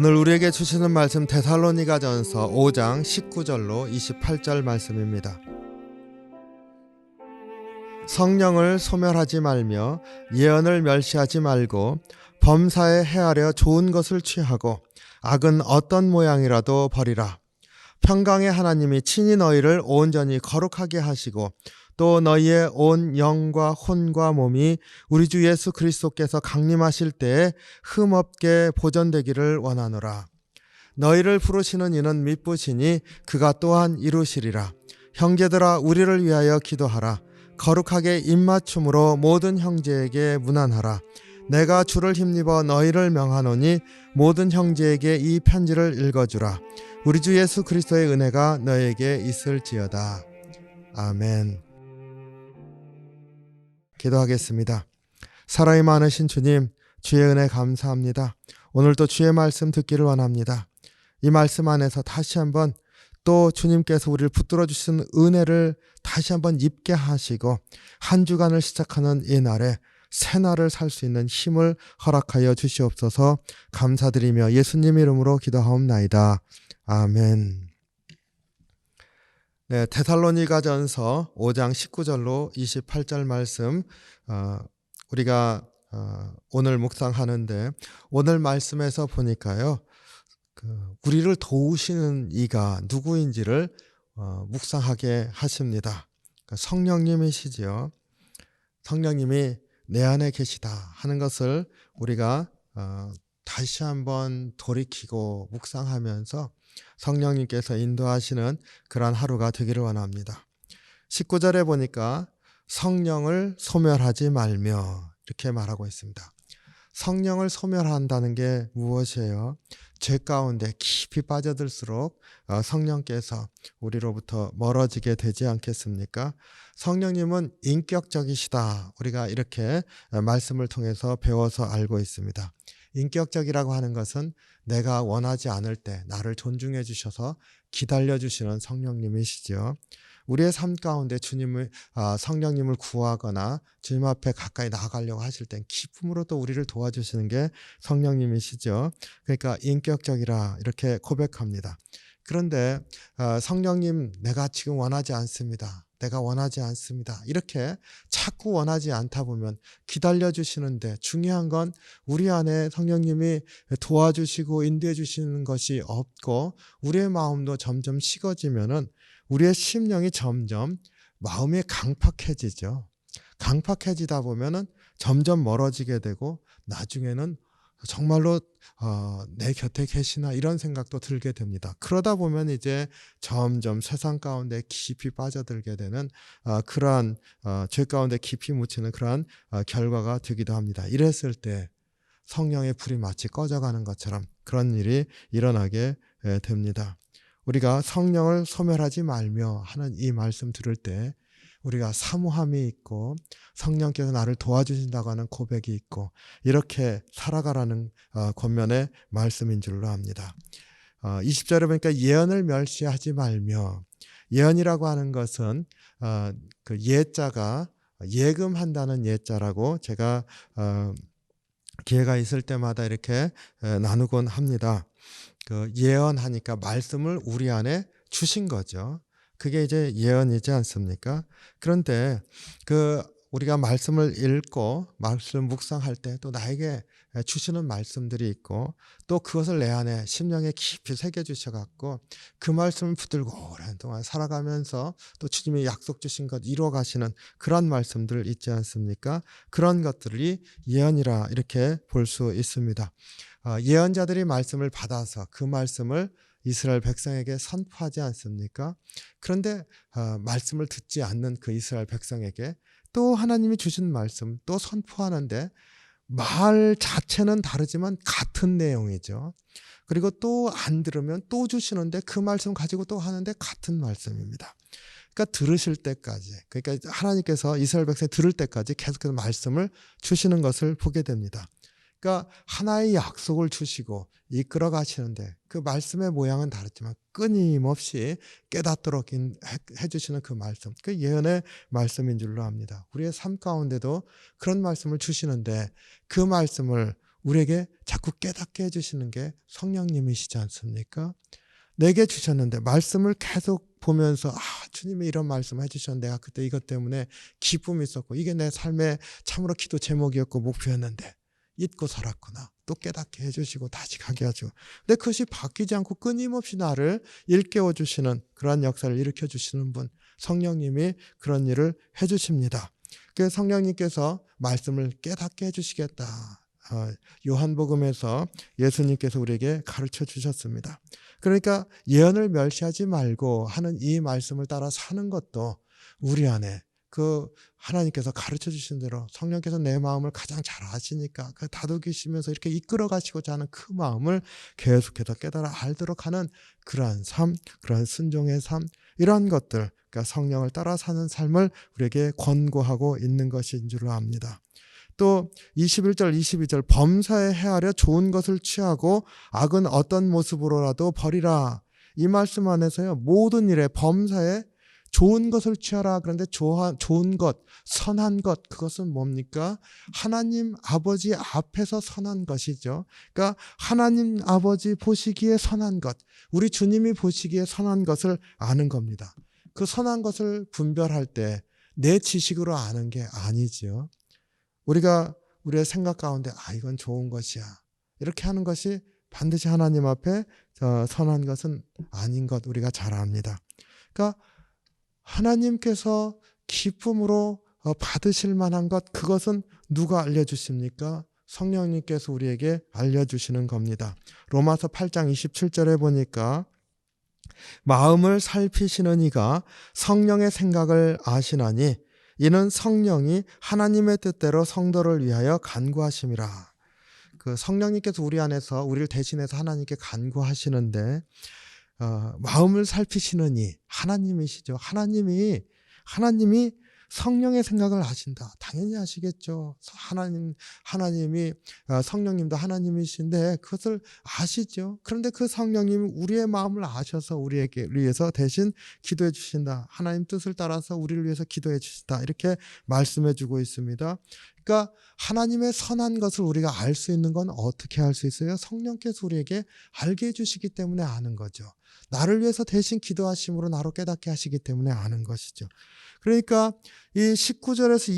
오늘 우리에게 주시는 말씀 데살로니가전서 5장 19절로 28절 말씀입니다. 성령을 소멸하지 말며 예언을 멸시하지 말고 범사에 헤아려 좋은 것을 취하고 악은 어떤 모양이라도 버리라. 평강의 하나님이 친히 너희를 온전히 거룩하게 하시고 또 너희의 온 영과 혼과 몸이 우리 주 예수 그리스도께서 강림하실 때에 흠없게 보존되기를 원하노라. 너희를 부르시는 이는 미쁘시니 그가 또한 이루시리라. 형제들아, 우리를 위하여 기도하라. 거룩하게 입맞춤으로 모든 형제에게 문안하라. 내가 주를 힘입어 너희를 명하노니 모든 형제에게 이 편지를 읽어주라. 우리 주 예수 그리스도의 은혜가 너희에게 있을지어다. 아멘. 기도하겠습니다. 사랑이 많으신 주님, 주의 은혜 감사합니다. 오늘도 주의 말씀 듣기를 원합니다. 이 말씀 안에서 다시 한번 또 주님께서 우리를 붙들어 주신 은혜를 다시 한번 입게 하시고 한 주간을 시작하는 이 날에 새 날을 살 수 있는 힘을 허락하여 주시옵소서. 감사드리며 예수님 이름으로 기도하옵나이다. 아멘. 네, 데살로니가전서 5장 19절로 28절 말씀 우리가 오늘 묵상하는데, 오늘 말씀에서 보니까요, 우리를 도우시는 이가 누구인지를 묵상하게 하십니다. 성령님이시지요. 성령님이 내 안에 계시다 하는 것을 우리가 다시 한번 돌이키고 묵상하면서 성령님께서 인도하시는 그러한 하루가 되기를 원합니다. 19절에 보니까 성령을 소멸하지 말며 이렇게 말하고 있습니다. 성령을 소멸한다는 게 무엇이에요? 죄 가운데 깊이 빠져들수록 성령께서 우리로부터 멀어지게 되지 않겠습니까? 성령님은 인격적이시다. 우리가 이렇게 말씀을 통해서 배워서 알고 있습니다. 인격적이라고 하는 것은 내가 원하지 않을 때 나를 존중해 주셔서 기다려 주시는 성령님이시죠. 우리의 삶 가운데 성령님을 구하거나 주님 앞에 가까이 나아가려고 하실 땐 기쁨으로 또 우리를 도와주시는 게 성령님이시죠. 그러니까 인격적이라 이렇게 고백합니다. 그런데 성령님, 내가 지금 원하지 않습니다. 내가 원하지 않습니다. 이렇게 자꾸 원하지 않다 보면 기다려주시는데, 중요한 건 우리 안에 성령님이 도와주시고 인도해 주시는 것이 없고 우리의 마음도 점점 식어지면은 우리의 심령이 점점 마음이 강팍해지죠. 강팍해지다 보면은 점점 멀어지게 되고 나중에는 정말로 내 곁에 계시나 이런 생각도 들게 됩니다. 그러다 보면 이제 점점 세상 가운데 깊이 빠져들게 되는 그러한 죄 가운데 깊이 묻히는 그러한 결과가 되기도 합니다. 이랬을 때 성령의 불이 마치 꺼져가는 것처럼 그런 일이 일어나게 됩니다. 우리가 성령을 소멸하지 말며 하는 이 말씀 들을 때 우리가 사모함이 있고 성령께서 나를 도와주신다고 하는 고백이 있고 이렇게 살아가라는 권면의 말씀인 줄로 압니다. 20절에 보니까 예언을 멸시하지 말며, 예언이라고 하는 것은 그 예자가 예금한다는 예자라고 제가 기회가 있을 때마다 이렇게 나누곤 합니다. 그 예언하니까 말씀을 우리 안에 주신 거죠. 그게 이제 예언이지 않습니까? 그런데 우리가 말씀을 읽고 말씀 묵상할 때 또 나에게 주시는 말씀들이 있고 또 그것을 내 안에 심령에 깊이 새겨주셔갖고 그 말씀을 붙들고 오랜 동안 살아가면서 또 주님이 약속 주신 것 이루어가시는 그런 말씀들 있지 않습니까? 그런 것들이 예언이라 이렇게 볼 수 있습니다. 예언자들이 말씀을 받아서 그 말씀을 이스라엘 백성에게 선포하지 않습니까? 그런데 말씀을 듣지 않는 그 이스라엘 백성에게 또 하나님이 주신 말씀 또 선포하는데 말 자체는 다르지만 같은 내용이죠. 그리고 또 안 들으면 또 주시는데 그 말씀 가지고 또 하는데 같은 말씀입니다. 그러니까 들으실 때까지, 그러니까 하나님께서 이스라엘 백성이 들을 때까지 계속해서 말씀을 주시는 것을 보게 됩니다. 그러니까 하나의 약속을 주시고 이끌어 가시는데 그 말씀의 모양은 다르지만 끊임없이 깨닫도록 해주시는 그 말씀, 그 예언의 말씀인 줄로 압니다. 우리의 삶 가운데도 그런 말씀을 주시는데 그 말씀을 우리에게 자꾸 깨닫게 해주시는 게 성령님이시지 않습니까? 내게 주셨는데 말씀을 계속 보면서 주님이 이런 말씀 해주셨는데 내가 그때 이것 때문에 기쁨이 있었고 이게 내 삶의 참으로 기도 제목이었고 목표였는데 잊고 살았구나. 또 깨닫게 해주시고 다시 가게 하죠. 근데 그것이 바뀌지 않고 끊임없이 나를 일깨워 주시는 그러한 역사를 일으켜 주시는 분, 성령님이 그런 일을 해주십니다. 그래서 성령님께서 말씀을 깨닫게 해주시겠다. 요한복음에서 예수님께서 우리에게 가르쳐 주셨습니다. 그러니까 예언을 멸시하지 말고 하는 이 말씀을 따라 사는 것도 우리 안에 그 하나님께서 가르쳐 주신 대로 성령께서 내 마음을 가장 잘 아시니까 그 다독이시면서 이렇게 이끌어 가시고자 하는 그 마음을 계속해서 깨달아 알도록 하는 그러한 삶, 그러한 순종의 삶, 이러한 것들, 그러니까 성령을 따라 사는 삶을 우리에게 권고하고 있는 것인 줄 압니다. 또 21절 22절 범사에 헤아려 좋은 것을 취하고 악은 어떤 모습으로라도 버리라. 이 말씀 안에서요, 모든 일에 범사에 좋은 것을 취하라. 그런데 좋은 것, 선한 것, 그것은 뭡니까? 하나님 아버지 앞에서 선한 것이죠. 그러니까 하나님 아버지 보시기에 선한 것, 우리 주님이 보시기에 선한 것을 아는 겁니다. 그 선한 것을 분별할 때 내 지식으로 아는 게 아니지요. 우리가 우리의 생각 가운데 이건 좋은 것이야, 이렇게 하는 것이 반드시 하나님 앞에 선한 것은 아닌 것 우리가 잘 압니다. 그러니까 하나님께서 기쁨으로 받으실 만한 것, 그것은 누가 알려주십니까? 성령님께서 우리에게 알려주시는 겁니다. 로마서 8장 27절에 보니까 마음을 살피시는 이가 성령의 생각을 아시나니 이는 성령이 하나님의 뜻대로 성도를 위하여 간구하심이라. 그 성령님께서 우리 안에서 우리를 대신해서 하나님께 간구하시는데 마음을 살피시는 이 하나님이시죠. 하나님이 성령의 생각을 아신다. 당연히 아시겠죠. 하나님이 성령님도 하나님이신데 그것을 아시죠. 그런데 그 성령님이 우리의 마음을 아셔서 우리에게 위해서 대신 기도해 주신다. 하나님 뜻을 따라서 우리를 위해서 기도해 주신다. 이렇게 말씀해 주고 있습니다. 그러니까 하나님의 선한 것을 우리가 알 수 있는 건 어떻게 알 수 있어요? 성령께서 우리에게 알게 해주시기 때문에 아는 거죠. 나를 위해서 대신 기도하심으로 나로 깨닫게 하시기 때문에 아는 것이죠. 그러니까 이 19절에서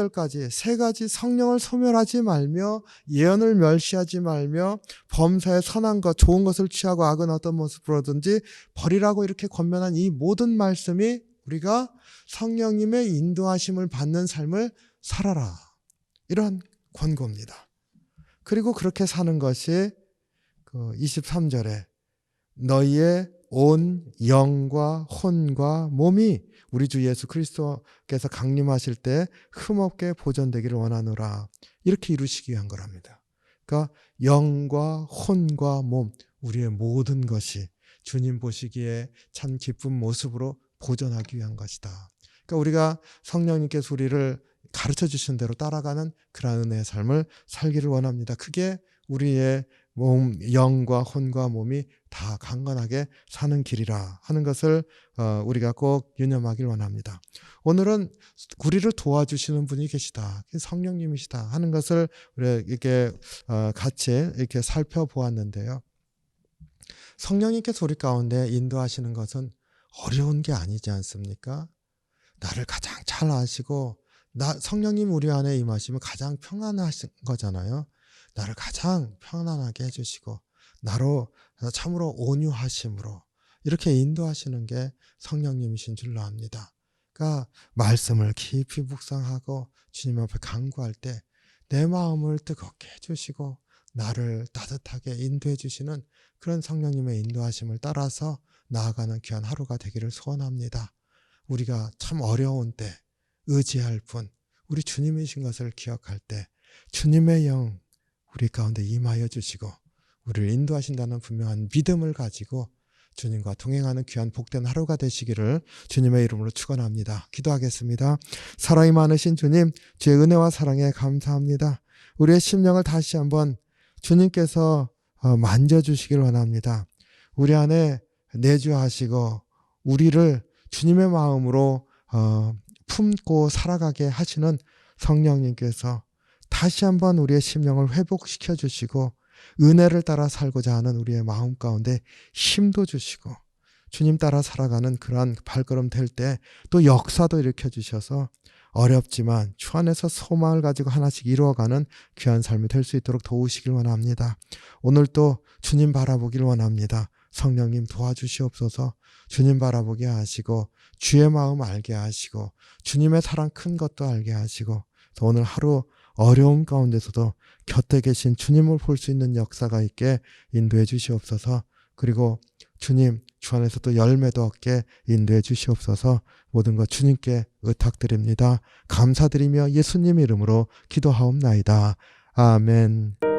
22절까지 세 가지 성령을 소멸하지 말며 예언을 멸시하지 말며 범사에 선한 것, 좋은 것을 취하고 악은 어떤 모습으로든지 버리라고 이렇게 권면한 이 모든 말씀이 우리가 성령님의 인도하심을 받는 삶을 살아라, 이런 권고입니다. 그리고 그렇게 사는 것이 23절에 너희의 온 영과 혼과 몸이 우리 주 예수 그리스도께서 강림하실 때 흠없게 보존되기를 원하노라, 이렇게 이루시기 위한 거랍니다. 그러니까 영과 혼과 몸, 우리의 모든 것이 주님 보시기에 참 기쁜 모습으로 보존하기 위한 것이다. 그러니까 우리가 성령님께서 우리를 가르쳐 주신 대로 따라가는 그러한 은혜의 삶을 살기를 원합니다. 그게 우리의 몸, 영과 혼과 몸이 다 강건하게 사는 길이라 하는 것을 우리가 꼭 유념하길 원합니다. 오늘은 우리를 도와주시는 분이 계시다, 성령님이시다 하는 것을 우리 이렇게 같이 이렇게 살펴보았는데요. 성령님께서 우리 가운데 인도하시는 것은 어려운 게 아니지 않습니까? 나를 가장 잘 아시고 성령님 우리 안에 임하시면 가장 평안하신 거잖아요. 나를 가장 편안하게 해주시고 나로 참으로 온유하심으로 이렇게 인도하시는 게 성령님이신 줄로 압니다. 그러니까 말씀을 깊이 묵상하고 주님 앞에 간구할 때 내 마음을 뜨겁게 해주시고 나를 따뜻하게 인도해 주시는 그런 성령님의 인도하심을 따라서 나아가는 귀한 하루가 되기를 소원합니다. 우리가 참 어려운 때 의지할 분, 우리 주님이신 것을 기억할 때 주님의 영 우리 가운데 임하여 주시고 우리를 인도하신다는 분명한 믿음을 가지고 주님과 동행하는 귀한 복된 하루가 되시기를 주님의 이름으로 축원합니다. 기도하겠습니다. 사랑이 많으신 주님, 주의 은혜와 사랑에 감사합니다. 우리의 심령을 다시 한번 주님께서 만져주시기를 원합니다. 우리 안에 내주하시고 우리를 주님의 마음으로 품고 살아가게 하시는 성령님께서 다시 한번 우리의 심령을 회복시켜 주시고 은혜를 따라 살고자 하는 우리의 마음 가운데 힘도 주시고 주님 따라 살아가는 그러한 발걸음 될 때 또 역사도 일으켜 주셔서 어렵지만 주 안에서 소망을 가지고 하나씩 이루어가는 귀한 삶이 될 수 있도록 도우시길 원합니다. 오늘 또 주님 바라보길 원합니다. 성령님 도와주시옵소서. 주님 바라보게 하시고 주의 마음 알게 하시고 주님의 사랑 큰 것도 알게 하시고 또 오늘 하루 어려움 가운데서도 곁에 계신 주님을 볼 수 있는 역사가 있게 인도해 주시옵소서. 그리고 주님 주 안에서 또 열매도 얻게 인도해 주시옵소서. 모든 것 주님께 의탁드립니다. 감사드리며 예수님 이름으로 기도하옵나이다. 아멘.